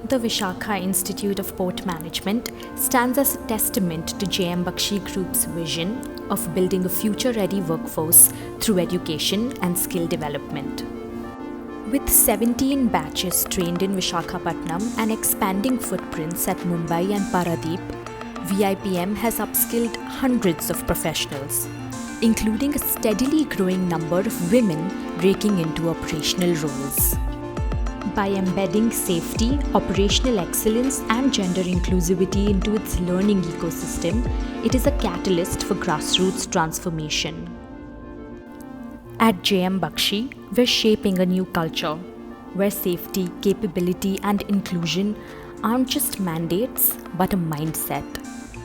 The Visakha Institute of Port Management stands as a testament to JMBAxi Group's vision of building a future-ready workforce through education and skill development. With 17 batches trained in Vishakhapatnam and expanding footprints at Mumbai and Paradip, VIPM has upskilled hundreds of professionals, including a steadily growing number of women breaking into operational roles. By embedding safety, operational excellence, and gender inclusivity into its learning ecosystem, it is a catalyst for grassroots transformation. At JMBAxi, we're shaping a new culture where safety, capability, and inclusion aren't just mandates but a mindset.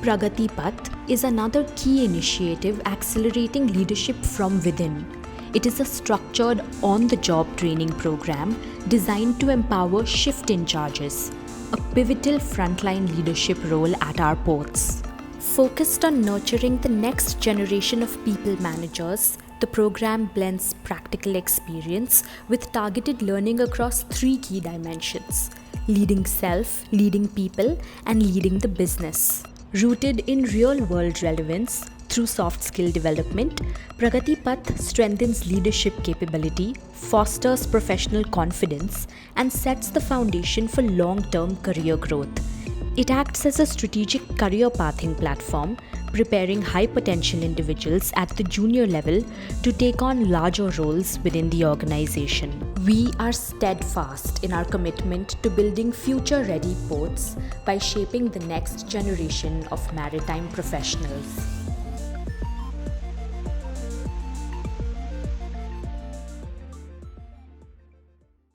Pragati Path is another key initiative accelerating leadership from within. It is a structured on-the-job training program designed to empower shift-in-charges, a pivotal frontline leadership role at our ports. Focused on nurturing the next generation of people managers, the program blends practical experience with targeted learning across three key dimensions: leading self, leading people, and leading the business. Rooted in real-world relevance, through soft skill development, Pragati Path strengthens leadership capability, fosters professional confidence, and sets the foundation for long-term career growth. It acts as a strategic career pathing platform, preparing high-potential individuals at the junior level to take on larger roles within the organization. We are steadfast in our commitment to building future-ready ports by shaping the next generation of maritime professionals.